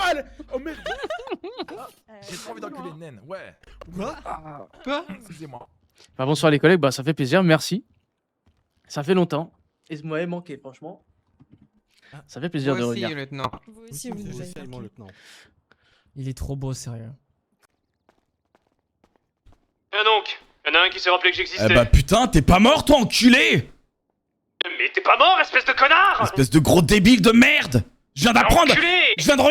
poil. Oh merde. J'ai trop envie d'enculer une naine, ouais. Quoi? Excusez-moi. Bah, bonsoir les collègues, bah ça fait plaisir, merci. Ça fait longtemps. Et ce m'avait manqué, franchement. Ça fait plaisir de Moi aussi, revenir. lieutenant. Vous aussi, vous nous avez mon marqué. lieutenant. Il est trop beau, sérieux. Tiens donc, y'en a un qui s'est rappelé que j'existais. Eh bah putain, t'es pas mort toi, enculé! Mais t'es pas mort, espèce de connard! Espèce de gros débile de merde! Je viens d'apprendre! Enculé! Je viens de...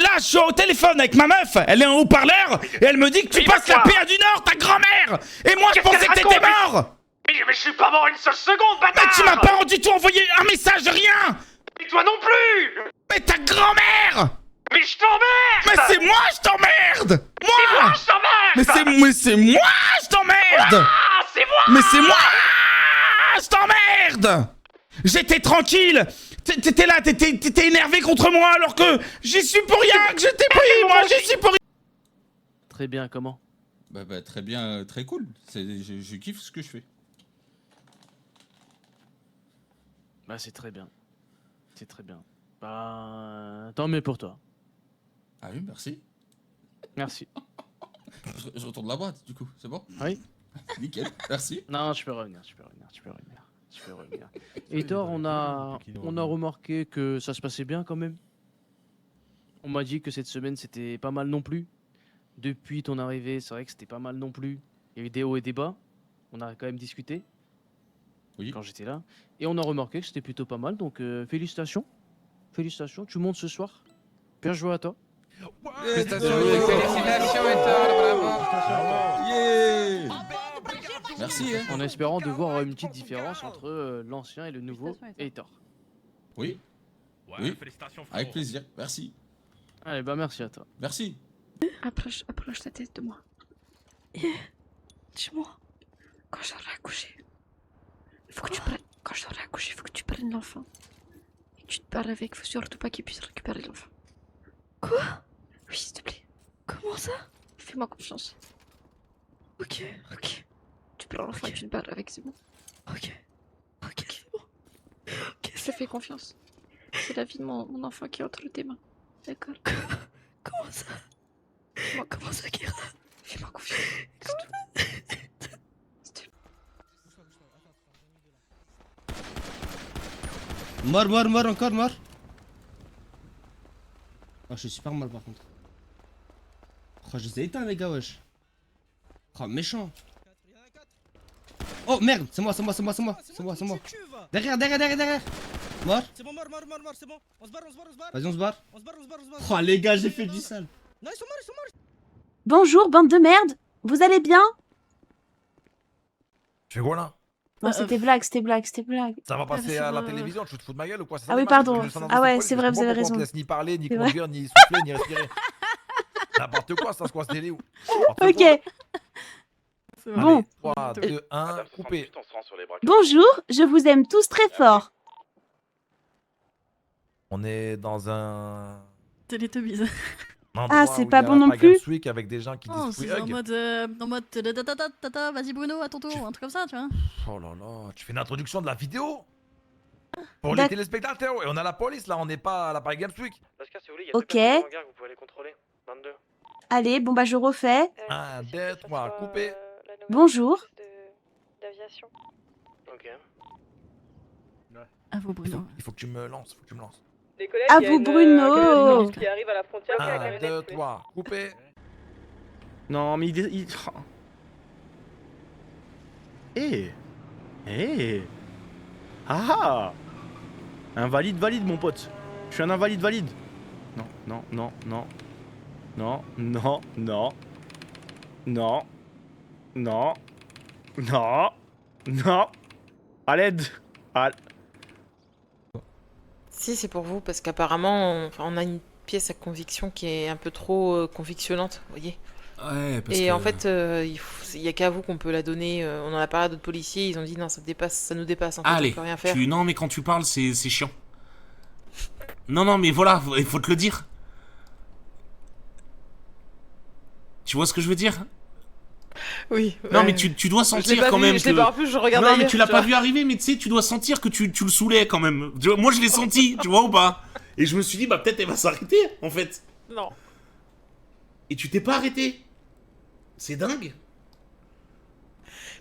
Là, je suis au téléphone avec ma meuf! Elle est en haut-parleur! Et elle me dit que tu Mais passes la quoi? paix du Nord, ta grand-mère! Et moi, je Qu'est-ce pensais que qu'elle t'étais raconte, mort! Mais je suis pas mort une seule seconde, bâtard! Mais tu m'as pas du tout envoyé un message, rien! Et toi non plus! Mais ta grand-mère! Mais je t'emmerde! Mais c'est moi, je t'emmerde! Moi, Moi! je t'emmerde! Mais c'est moi, je t'emmerde! Ah, c'est moi! Mais c'est moi! Je t'emmerde! J'étais tranquille! T'étais là, t'étais énervé contre moi alors que j'y suis pour rien! Que j'étais pris, moi, j'y suis pour rien! Très bien, comment? Bah très bien, très cool. Je kiffe ce que je fais. Bah c'est très bien. C'est très bien. Bah tant mieux pour toi. Ah oui, merci. Merci. Je retourne la boîte, du coup, c'est bon? Oui. Nickel, merci. Non, je peux revenir. Et Thor, on a remarqué que ça se passait bien quand même. On m'a dit que cette semaine c'était pas mal non plus. Depuis ton arrivée, c'est vrai que c'était pas mal non plus. Il y a eu des hauts et des bas. On a quand même discuté. Oui. Quand j'étais là. Et on a remarqué que c'était plutôt pas mal. Donc félicitations. Félicitations. Tu montes ce soir. Bien joué à toi. Félicitations, Hector, bravo. Yeah! Merci, hein. En espérant de voir une petite différence entre l'ancien et le nouveau Hector. Oui. Oui. Avec plaisir, merci. Allez, bah merci à toi. Merci. Approche ta tête de moi. Dis-moi, quand j'aurai accouché, quand j'aurai accouché, il faut que tu prennes l'enfant. Et que tu te parles avec, faut surtout pas qu'il puisse récupérer l'enfant. Quoi? Oui, s'il te plaît. Comment ça? Fais-moi confiance. Ok. Tu prends l'enfant et tu te parles avec, c'est bon? Ok, c'est bon. Ok, je te fais confiance. C'est la vie de mon enfant qui est entre tes mains. D'accord? Comment ça? Comment ça, Kira? Fais-moi confiance. Mort, encore mort. Oh, je suis super mal par contre. Oh, je les ai éteints, les gars, wesh. Oh, méchant. Oh, merde, c'est moi. Derrière. Mort. C'est bon, mort, c'est bon. On se barre. Vas-y, on se barre. Oh, les gars, j'ai fait du sale. Non, ils sont morts. Bonjour, bande de merde. Vous allez bien? Tu fais quoi là? Non, c'était blague. Ça va passer à la télévision, tu te fous de ma gueule ou quoi? Ah oui, pardon. Ah ouais, c'est vrai, vous avez raison. On te laisse ni parler, ni C'est conduire, ni souffler, ni respirer. N'importe quoi, ça se quoi, c'est où? Ok. Bon. 3, 2, 1, coupé. Bonjour, je vous aime tous très fort. On est dans un... Télétubbies. Ah, c'est pas bon non plus. Week avec des gens qui Oh, disent c'est en mode vas-y Bruno, à ton tour, un truc comme ça, tu vois. Oh là là, tu fais une introduction de la vidéo pour les téléspectateurs, et on a la police là, on n'est pas à la Paris Games Week. Ok. Allez, bon bah je refais. 1, 2, 3, coupé. Bonjour. Ok. À vous Bruno. Il faut que tu me lances, À vous Bruno. Qui arrive à la frontière. 1, 2, 3, coupé. Non, mais il... Ah! Invalide valide, mon pote. Je suis un invalide valide. Non. À l'aide. Si, c'est pour vous, parce qu'apparemment, on a une pièce à conviction qui est un peu trop convictionnante, vous voyez. Ouais, parce Et que... en fait, il y a qu'à vous qu'on peut la donner. On en a parlé à d'autres policiers, ils ont dit non, ça nous dépasse, en fait, Allez, on peut rien faire. non, mais quand tu parles, c'est chiant. Non, mais voilà, il faut te le dire. Tu vois ce que je veux dire? Oui. Non, ouais. mais tu dois sentir Je l'ai pas quand vu, même je l'ai pas, en plus, je regarde Non, mais ailleurs, tu l'as tu pas vois. vu arriver, mais tu sais, tu dois sentir que tu le saoulais quand même. Moi, je l'ai senti, tu vois ou pas? Et je me suis dit, bah peut-être elle va s'arrêter, en fait. Non. Et tu t'es pas arrêté. C'est dingue.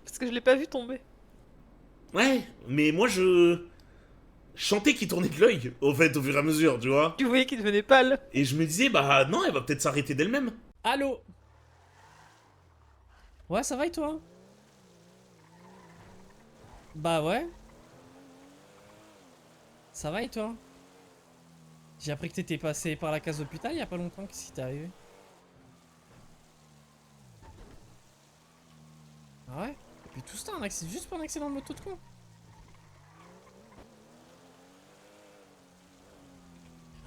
Parce que je l'ai pas vu tomber. Ouais, mais moi je sentais qu'il tournait de l'œil, au fait, au fur et à mesure, tu vois. Tu voyais qu'il devenait pâle. Et je me disais, bah non, elle va peut-être s'arrêter d'elle-même. Allô? Ouais, ça va et toi? Bah ouais. Ça va et toi? J'ai appris que t'étais passé par la case d'hôpital il y a pas longtemps, qu'est-ce qui t'est arrivé? Ah ouais? Et puis tout ça, juste pour un accident de moto de con?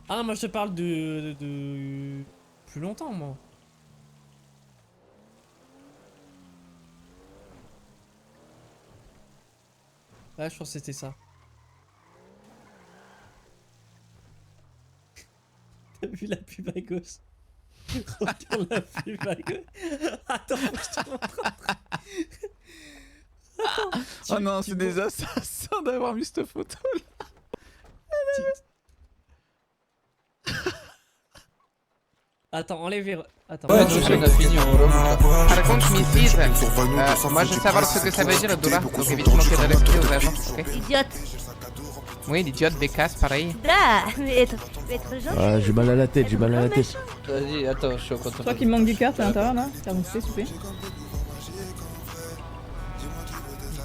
Ah non, moi je te parle de plus longtemps, moi. Ouais, je pense que c'était ça. T'as vu la pub à gauche? Regarde la pub à gauche. Attends, faut que je te montre. Attends, Oh non, c'est des assassins d'avoir mis cette photo là. Attends, enlevez. Attends. Par contre, Mrs. Moi je veux savoir ce que ça veut dire Dora, donc évite de manquer de respect aux agents, ok? Idiote. Oui, l'idiote, bécasse, pareil. Là, mais être gentil. Ah, j'ai mal à la tête, Vas-y, attends, je suis au compte. Je crois qu'il manque du carte à l'intérieur là. T'as monté, s'il vous plaît.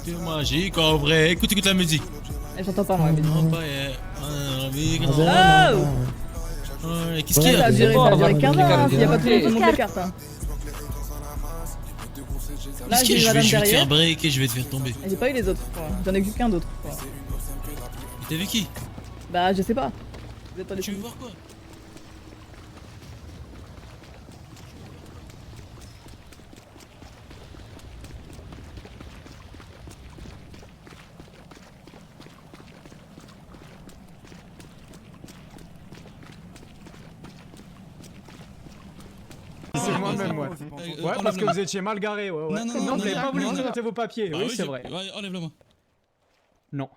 C'est magique en vrai. Écoute la musique. J'entends pas moi. Qu'est-ce qu'il y Ça a? a duré 15 ans, hein, s'il y a pas tout le monde qui monte les cartes. Hein. Là, j'ai eu madame Je vais te derrière. faire break et je vais te faire tomber. J'ai pas eu les autres, je crois. J'en ai vu qu'un d'autre. Je crois. T'as vu qui? Bah, je sais pas. Vous êtes Tu veux voir quoi? C'est moi-même, moi. Ouais, parce que vous étiez mal garé, ouais. Non, non, non, vous avez non, pas voulu non, présenter vos papiers, Ah oui, c'est j'ai- vrai. Ouais, enlève-le moi. Non.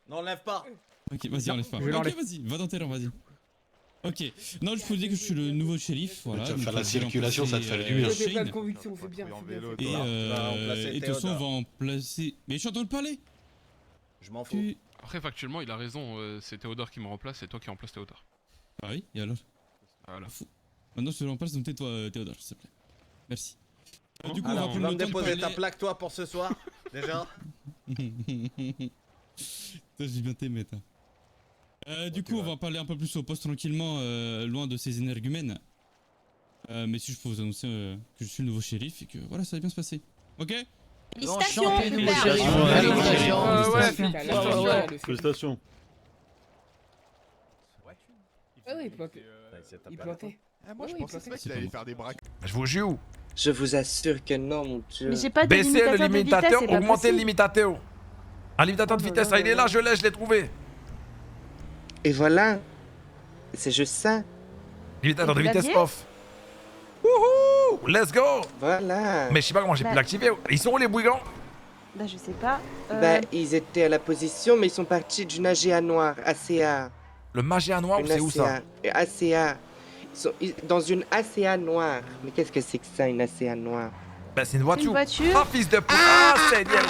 N'enlève pas. Ok, vas-y, enlève pas. je Ok, l'enlève. vas-y, va dans tes rangs, vas-y. Ok, non, je peux dire que je suis le nouveau shérif, voilà. Tu vas donc faire on la va circulation, ça te fait du bien. Shane. plein de convictions, c'est bien. Et de toute façon, on va en placer. Mais je suis en train de parler. Je m'en Tu- Après, factuellement, il a raison, c'est Théodore qui me remplace, c'est toi qui remplace Théodore. Ah oui, et alors? Voilà. Maintenant, je te remplace, donc tais-toi, Théodore, s'il te plaît. Merci. Du coup, on va Alors, prendre va le me temps de déposer ta parler. plaque toi pour ce soir, déjà. Toi, j'ai bien t'aimé, toi. Du coup, on va parler un peu plus au poste tranquillement, loin de ces énergumènes. Mais si je peux vous annoncer que je suis le nouveau shérif et que voilà, ça va bien se passer. Ok? Félicitations. Félicitations. Ah oui, il plantait. Il plantait. Moi, je pensais qu'il allait faire des braques. Je vous jure. Je vous assure que non, mon dieu. Mais j'ai pas de Baissez le limitateur de vitesse, limitateur, c'est pas augmentez le possible. limitateur. Un limitateur de vitesse, là, il est là, je l'ai trouvé. Et voilà. C'est juste ça. Limitateur de Et vous vitesse l'aviez off. Wouhou! Let's go! Voilà. Mais je sais pas comment j'ai pu Bah. l'activer. Ils sont où les brigands? Bah, je sais pas. Bah, ils étaient à la position, mais ils sont partis d'une AGA noire, ACA. Le magien noir, Une c'est où ça? ACA. Ils sont dans une ACA noire. Mais qu'est-ce que c'est que ça, une ACA noire? Bah, c'est une Une voiture. voiture. Ah, fils de pute! Ah, Seigneur!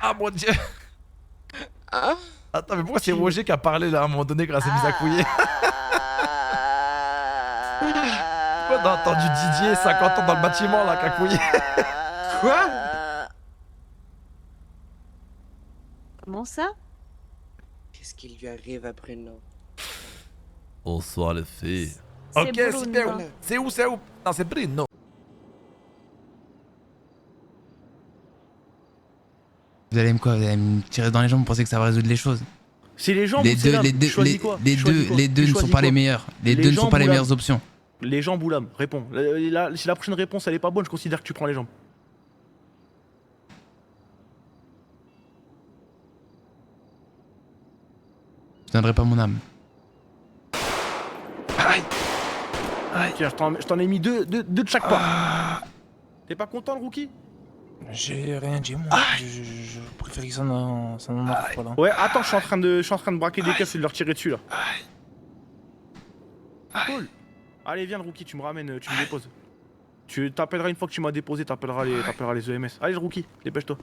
Ah, mon dieu! Ah. Attends, mais pourquoi c'est Roger qui a parlé là à un moment donné grâce à Misakouye? Pourquoi t'as entendu Didier 50 ans dans le bâtiment là, Kakouye? Quoi? Comment ça? Qu'est-ce qui lui arrive à Bruno? Bonsoir les filles. C'est Ok, Bruno. super. C'est où? Non, c'est Bruno. Vous allez me tirer dans les jambes, vous pensez que ça va résoudre les choses? C'est les jambes Les deux ne sont pas les meilleurs. Les deux ne sont pas les meilleures options. Les jambes ou l'âme, réponds. Si la prochaine réponse elle est pas bonne, je considère que tu prends les jambes. Je donnerai pas mon âme. Tiens, je t'en ai mis deux de chaque part. T'es pas content, le rookie? J'ai rien dit, moi. Je préfère que ça n'en marque pas là. Ouais, attends, je suis en train de braquer des caisses et de leur tirer dessus là. Cool. Allez, viens le rookie, tu me ramènes, tu me déposes. Tu t'appelleras une fois que tu m'as déposé, t'appelleras les EMS. Allez le rookie, dépêche-toi.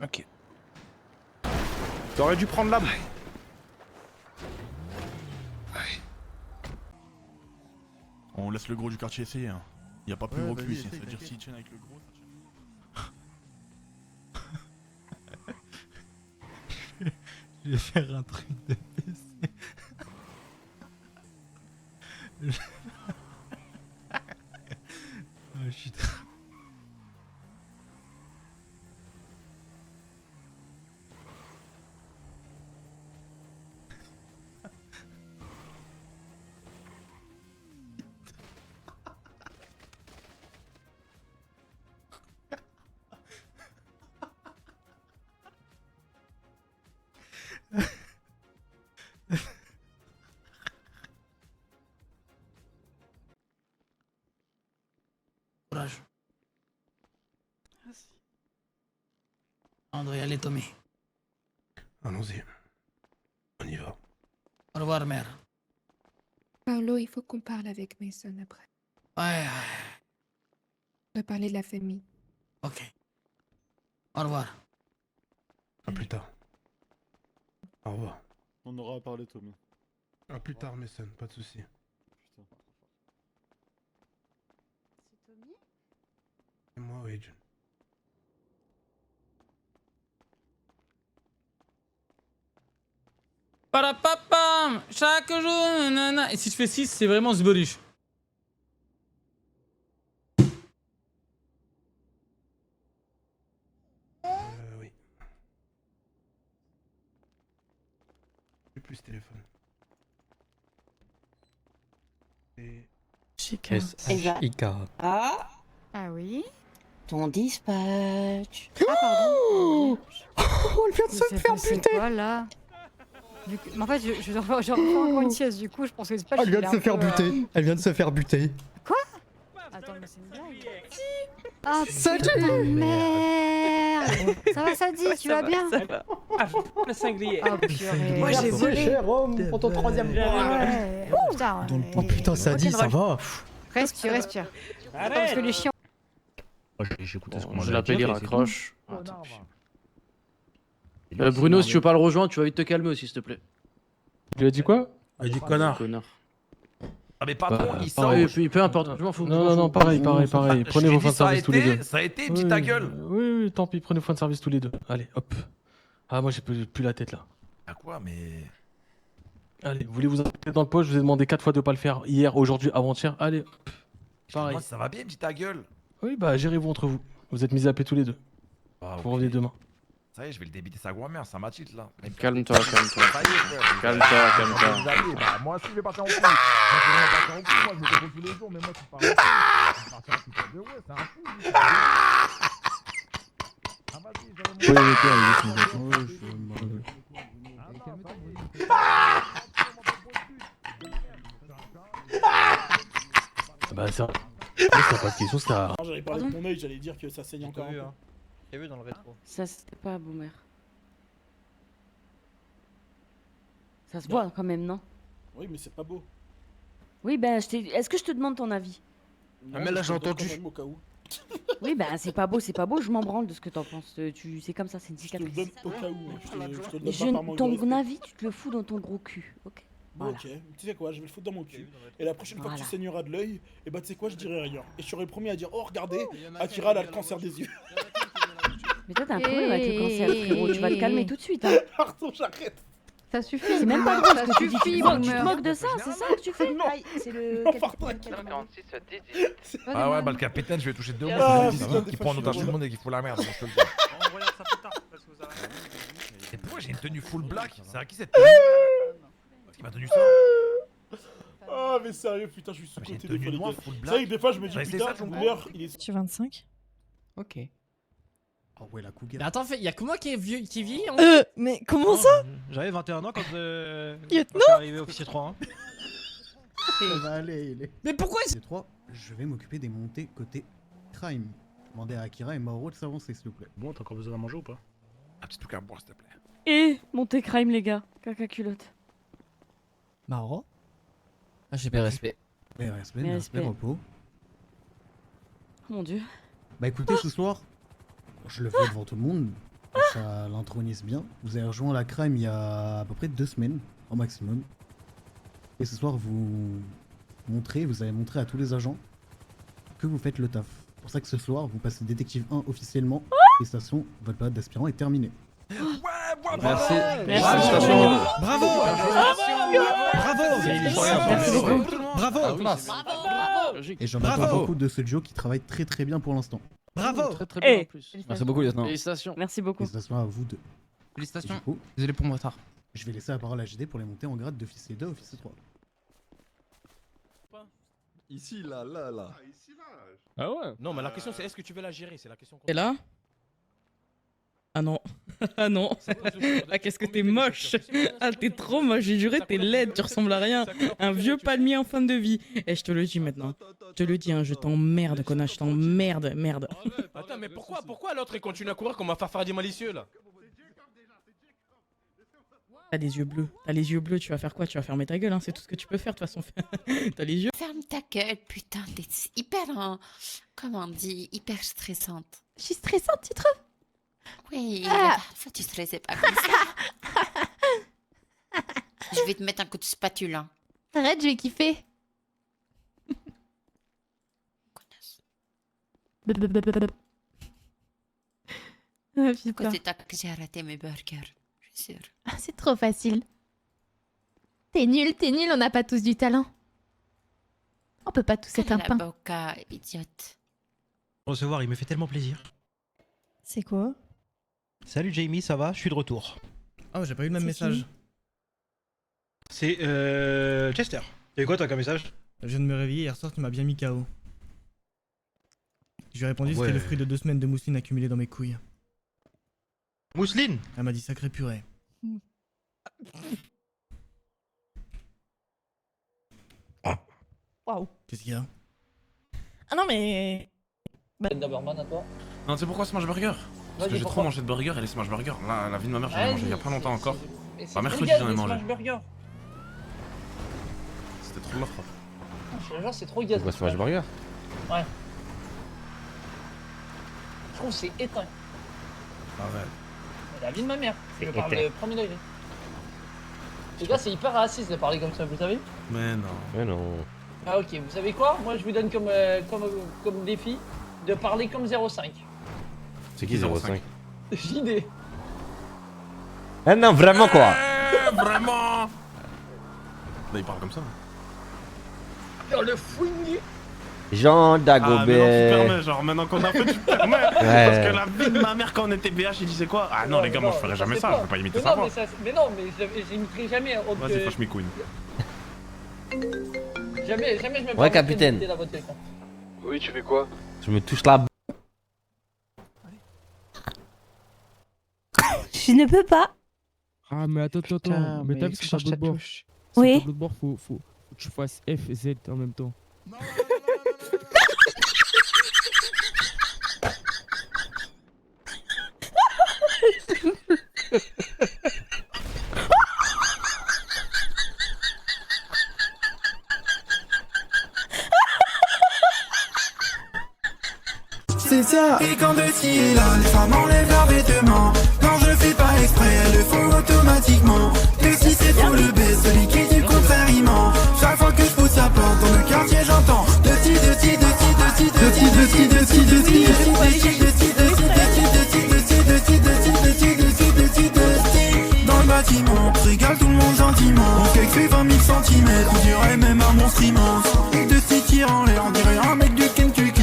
Ok. T'aurais dû prendre l'âme. On laisse le gros du quartier essayer. Hein. Y a pas plus gros que lui ici. C'est-à-dire s'il tient avec le gros. Je vais faire un truc de PC. Oh, je suis trop... Courage. André, allez Tommy. Allons-y. On y va. Au revoir mère. Paolo, il faut qu'on parle avec Mason après. Ouais, On va parler de la famille. ok. Au revoir. À plus tard. Au revoir. On aura à parler, Tommy. À plus tard, Mason, pas de soucis. C'est moi, Agent. Parapapam, chaque jour, nanana. Et si je fais 6, c'est vraiment zbeluche. Oui. J'ai plus ce téléphone. Et... S-H-I-K. Ah, Ah oui. ton dispatch. Ah pardon. Oh, elle vient de se faire C'est buter. quoi là Mais en fait, je refais encore une sieste, du coup, je pense que c'est pas. Elle vient de se faire buter. Elle vient de se faire buter. Quoi? Attends, mais c'est une blague. Ah Salut. putain de merde. Ça va, Sadie, tu vas bien? Le cinglier. Oh purée. Moi j'ai volé. Cher homme, pour ton troisième point. Ouais. Putain. Oh putain, ça dit, ça va. Respire, respire. Attends, parce que les chiens. J'écoutais ce qu'on je l'appelle, il raccroche. Bruno, si tu veux pas le rejoindre, tu vas vite te calmer aussi, s'il te plaît. Tu lui as dit quoi? Il a dit connard. Ah mais pardon, il sort. Peu importe, je m'en fous. Non, pareil. Prenez vos fins de service tous les deux. Ça a été, dis ta gueule. Oui, tant pis, prenez vos fins de service tous les deux. Allez, hop. Ah, moi j'ai plus la tête là. À quoi, mais... Allez, vous voulez vous arrêter dans le poste, je vous ai demandé 4 fois de pas le faire hier, aujourd'hui, avant-hier. Allez, hop. Pareil. Moi, ça va bien, dis ta gueule. Oui, bah gérez-vous entre vous. Vous êtes mis à paix tous les deux. Ah, Vous revenez demain. Ça y est, je vais le débiter sa grand-mère, ça m'attite là. Calme-toi. Ça y est, frère. Calme-toi. Bah, moi aussi, je vais partir en couille. Moi, je vais partir en couille. Moi, je me dépose tous les jours, mais moi, tu pars en couille. Je vais partir en couille. Ouais, c'est un fou. lui. Ah, vas-y, Bah ça. C'est pas de question, ça. J'allais parler de mon œil, j'allais dire que ça saigne encore un peu. J'ai vu dans le rétro. Ça c'était pas boomer. Ça se voit quand même, non? Oui, mais c'est pas beau. Oui, ben est-ce que je te demande ton avis? Ah, mais là, j'ai entendu. Au cas où. Oui, ben c'est pas beau, je m'en branle de ce que t'en penses. C'est comme ça, c'est une Je te le cicatrice. donne au cas où. Je te le donne Mais pas par manque de ton respect. avis, tu te le fous dans ton gros cul, ok? Bon, Voilà. ok, tu sais quoi, je vais le foutre dans mon cul. Et la prochaine fois que tu saigneras de l'œil, et bah tu sais quoi, je dirai rien. Et je serai le premier à dire, oh regardez, Akira elle a le cancer des yeux. Mais toi, t'as un problème avec le cancer, frérot. Tu vas te calmer tout de suite. Hein. Pardon, j'arrête. Ça suffit. C'est même pas drôle ce que tu dis. suffit, Tu te boomer. moques de ça, c'est ça que tu fais? Non. C'est le. Ah ouais, bah le capitaine, je vais toucher 2 Ah, mois. putain, Qui des prend en fois, otage je tout suis le monde et qui fout la merde. moi, je te le dis. Et pourquoi j'ai une tenue full black? C'est à qui cette tenue? Qui m'a tenu ça? Ah, mais sérieux, putain, je suis J'ai sous-côté une des fois, tenue les noire gars. full C'est black. vrai que des fois, je me dis, J'aurais essayé putain, ça, je comprends. l'heure, il est. Je suis 25. Ok. Ah ouais, la cougar. Mais attends, y'a que moi qui est vieux, qui vit en... Mais comment ça? J'avais 21 ans quand je Lieutenant suis arrivé officier 3. Hein. Ça va aller, il est. Mais pourquoi Les 3, je vais m'occuper des montées côté crime. Demandez à Akira et Mauro de s'avancer, s'il vous plaît. Bon, t'as encore besoin à manger ou pas? Un petit truc à boire, s'il te plaît. Et montez crime, les gars. Caca culotte. Marrant. Ah, j'ai pas respect. respect. repos. Oh mon dieu. Bah écoutez, ce soir, je le fais devant tout le monde, ça l'intronise bien. Vous avez rejoint la crime il y a à peu près 2 semaines, au maximum. Et ce soir, vous avez montré à tous les agents que vous faites le taf. C'est pour ça que ce soir, vous passez détective 1 officiellement. Félicitations, votre période d'aspirant est terminée. Merci. Bravo. Bravo. Et j'en attends beaucoup de ce duo qui travaille très très bien pour l'instant. Très très bien en plus. Merci beaucoup, lieutenant. Félicitations. Merci beaucoup. Félicitations à vous deux. Félicitations. Du coup, Désolé pour mon retard. je vais laisser la parole à JD pour les monter en grade d'officier 2 à officier 3. Ici, là. Ah ouais. Non, mais la question c'est est-ce que tu veux la gérer? C'est la question. Et là? Ah non. Ah non. Ah qu'est-ce que t'es moche. Ah t'es trop moche, j'ai juré t'es laide, tu ressembles à rien. Un vieux palmier en fin de vie. Eh je te le dis maintenant. Je te le dis hein, je t'emmerde connasse, je t'emmerde, merde. Attends, mais pourquoi l'autre il continue à courir comme un farfardi malicieux là? T'as les yeux bleus, tu vas faire quoi? Tu vas fermer ta gueule, hein, c'est tout ce que tu peux faire de toute façon. T'as les yeux. Ferme ta gueule, putain, t'es hyper, comment on dit, hyper stressante. Je suis stressante, tu trouves? Oui, faut tu stressais pas comme ça. Je vais te mettre un coup de spatule. Hein. Arrête, je vais kiffer. Pourquoi c'est toi que j'ai arrêté mes burgers? Je suis sûre. Ah, c'est trop facile. T'es nul, on n'a pas tous du talent. On peut pas tous être un pain. Boca, idiote. Recevoir, il me fait tellement plaisir. C'est quoi? Salut Jamie, ça va? Je suis de retour. Oh, j'ai pas eu le même message. C'est Chester. T'as eu quoi toi comme message? Je viens de me réveiller hier soir, tu m'as bien mis KO. Je lui ai répondu que Ouais. c'était le fruit de 2 semaines de mousseline accumulée dans mes couilles. Mousseline? Elle m'a dit sacré purée. Waouh. Qu'est-ce qu'il y a? Ah non mais. Doberman à toi. Non, tu sais pourquoi Smash Burger? Parce que j'ai trop mangé de burger et les Smash Burger. Là, la vie de ma mère, j'en ai mangé il y a pas longtemps encore. Bah, mercredi, j'en ai mangé. C'était trop l'offre. Je te jure, c'est trop gaz. C'est quoi, Smash Burger? Ouais. Je trouve que c'est éteint. Arrête. La vie de ma mère. Je parle éteint. de premier degré. Les gars, c'est hyper raciste de parler comme ça, vous savez? Mais non. Mais non. Ah ok, vous savez quoi? Moi, je vous donne comme défi de parler comme 05. C'est qui 05? JD. Ah non, vraiment quoi? Vraiment? Là, il parle comme ça. Dans le fouillis. Jean Ah, maintenant tu Dagobert. permets, genre maintenant qu'on a fait, tu permets. Ouais. Parce que la vie de ma mère, quand on était BH, il disait quoi? Ah non, les gars, moi je ferais jamais ça, je vais pas imiter sa voix. Mais non, mais j'imiterai jamais. Vas-y, fâche mes couilles. Jamais je me Ouais, capitaine. d'imiter la voix de quelqu'un. Oui, tu fais quoi? Je me touche la b. Je ne peux pas. Ah mais attends, mais t'as vu que tableau de bord? Oui. Tableau de bord, faut que tu fasses F et Z en même temps. C'est ça. Et quand de ci et là, les femmes enlèvent leurs vêtements. Non, je fais pas exprès, elles le font automatiquement. Et si c'est trop le B, celui qui dit le contraire, il ment. Chaque fois que je pousse la porte dans le quartier, j'entends dans le bâtiment, on régale tout le monde gentiment. On fait 20 000 cm, on dirait même un monstre immense. Et de s'y tire en l'air, on dirait un mec du Kentucky.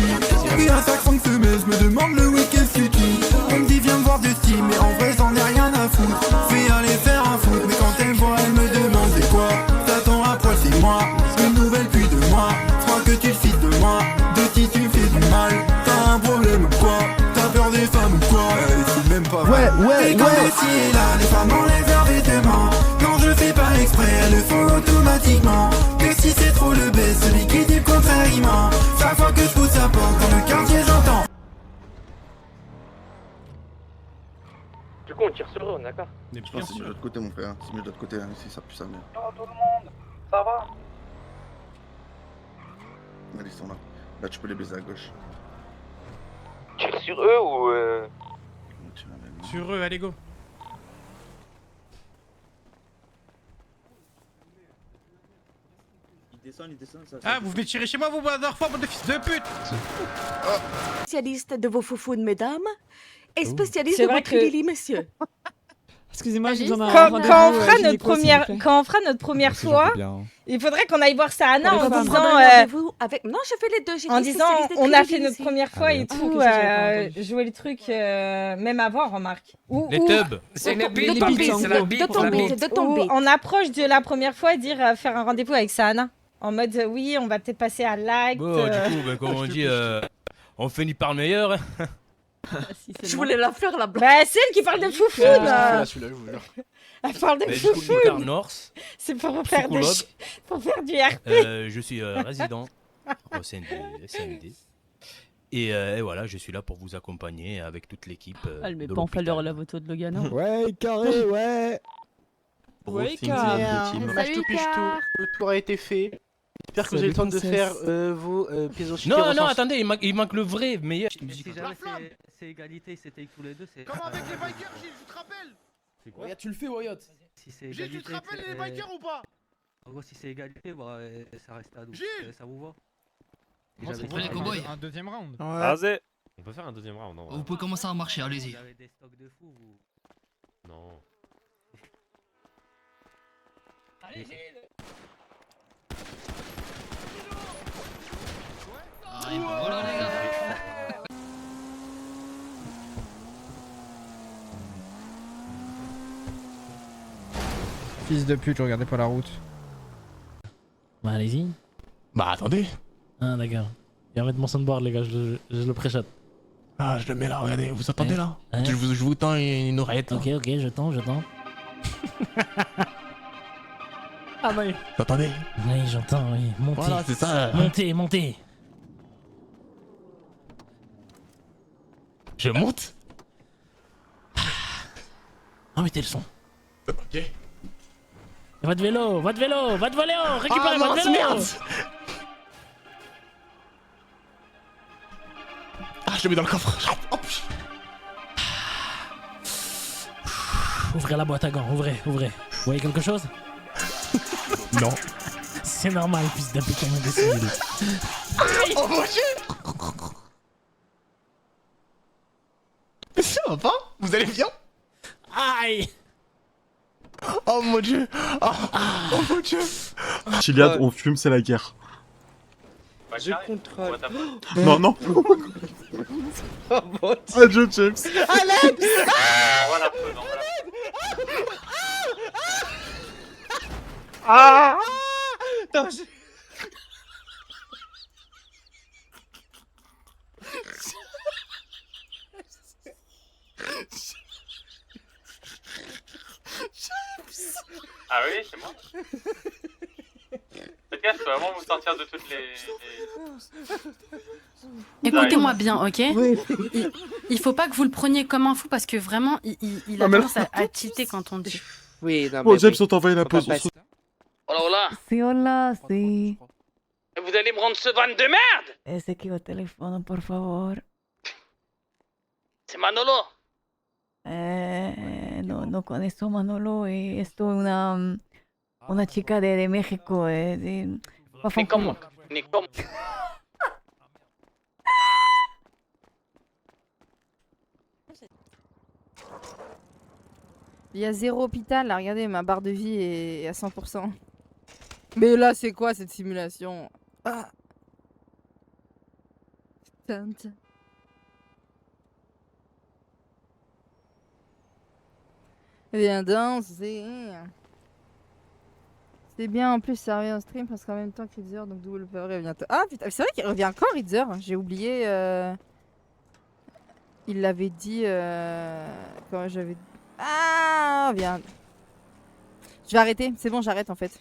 Et un sac de femelles, je me demande le week-end futur. On me dit viens me voir de style, mais en vrai j'en ai rien à foutre. Fais aller faire un foot, mais quand elle me voit, elle me demande c'est quoi. T'attends à poil, c'est moi, une nouvelle puis de moi. Je crois que tu le fiches de moi, de qui tu fais du mal. T'as un problème ou quoi? T'as peur des femmes ou quoi? C'est même pas vrai. Et quand aussi est là, les femmes enlèvent leurs vêtements. Non, je fais pas exprès, elles le font automatiquement. Que si c'est trop le baisse, celui qui dit le contraire, il ment. Chaque fois que je pousse la porte dans le quartier, j'entends. Du coup, on tire sur eux, d'accord? Je pense que c'est mieux de l'autre côté, mon frère. C'est mieux de l'autre côté, hein. Ici, ça pue sa mère. Bonjour tout le monde, ça va? Allez, ils sont là. Là, tu peux les baiser à gauche. Tire sur eux ou Sur eux, allez go. Il descend, ça. Ah, vous venez tirer chez moi, vous, bande de fils de pute. Spécialiste de vos foufounes, mesdames, et spécialiste C'est de vrai votre que- Lily, messieurs. Excusez-moi, j'ai Quand- besoin d'un quand rendez-vous, Quand on fera gynéco, notre première, s'il vous plaît. quand on fera notre première fois, il faudrait qu'on aille voir ça à Anna On en va disant, prendre un rendez-vous avec... Non, je fais les deux. en disant, on a fait notre première fois et Ah, tout, ok, ça, j'avais pas jouer le truc, même avant, remarque. Les tubs. C'est les de bites, ton en bite, gros. c'est la bite, De ton la bite. bite, de ton Ou bite. en approche de la première fois, dire faire un rendez-vous avec Sana. En mode, oui, on va peut-être passer à l'acte. Bon, du coup, bah, comme on dit, on finit par le meilleur. Je voulais la faire, la blague. Bah, c'est elle qui parle de foufoune. Celui-là, je vous jure. Elle parle de Bah, du coup, foufoune. Lucar North, C'est pour faire, psychologue. pour faire du RP. Je suis résident au sein du SND. Et voilà, je suis là pour vous accompagner avec toute l'équipe. Elle met de pas en l'hôpital. fleur la photo de Logan. hein. Ouais, carré, ouais. Ouais, Team, Car. team. Salut, Match tout piche Car. tout. Le tour a été fait. J'espère que vous Salut, avez le temps de princesse. faire vos pièces au Non, non, attendez, il manque le vrai meilleur. Si jamais c'est égalité, c'était avec tous les deux, c'est. Comment avec les bikers, Gilles, tu te rappelles? C'est quoi? Regarde, tu le fais, Wyatt. Si c'est Gilles, égalité. tu te rappelles les c'est- bikers ou pas? En gros, si c'est égalité, bah, ça reste à 12. Gilles Ça vous va? Et On j'avais prend les dit- cowboys. Un deuxième round. Vas-y. On peut faire un deuxième round, non? Vous pouvez commencer à marcher, allez-y. Vous avez des stocks de fou, vous? Non. Allez, Gilles. Voilà, les gars. Fils de pute, je regardais pas la route. Bah allez-y. Bah attendez. Ah d'accord. Et arrête mon soundboard les gars, je le préchote. Ah, je le mets là, regardez, vous entendez là Ouais. je vous tends une oreillette. Ok, ok, je tends. Ah oui. Vous entendez? Oui, j'entends, oui. Montez. Voilà, c'est ça. Montez. Je monte. Ah, mettez le son. Ok. Votre vélo, récupérez votre mince, vélo. merde. Ah, je le mets dans le coffre. Hop. Ouvrez la boîte à gants, ouvrez. Vous voyez quelque chose? Non. C'est normal, fils d'un putain d'imbécile. Oh mon dieu. Mais ça va pas? Vous allez bien? Aïe. Oh mon dieu. Oh mon dieu. Chiliad, on fume, c'est la guerre. Je contrôle. Non, non. Adieu, James. Alex. Voilà, Ah! Non, je... Ah oui, c'est moi. Faites gaffe, je peux vraiment vous sortir de toutes les... Écoutez-moi bien, ok? Il faut pas que vous le preniez comme un fou parce que vraiment, il a Ah, mais tendance à tilter quand on dit. Oui, non, Bon, James, on t'a envoyé la pause. Hola, Sí, hola, sí. Vous allez me rendre ce van de merde! Ese que teléfono, por favor. C'est Manolo! No con esto, Manolo. Esto una chica de México. Mais comment? Il y a 0 hôpital, là, regardez, ma barre de vie est à 100%. Mais là, c'est quoi cette simulation? Ah. Putain. Viens danser. C'est bien, en plus, ça revient en stream parce qu'en même temps, Ritzer, donc double revient bientôt. Ah putain, c'est vrai qu'il revient encore, Ritzer. J'ai oublié. Il l'avait dit. Quand j'avais. Ah, viens. Je vais arrêter, c'est bon, j'arrête en fait.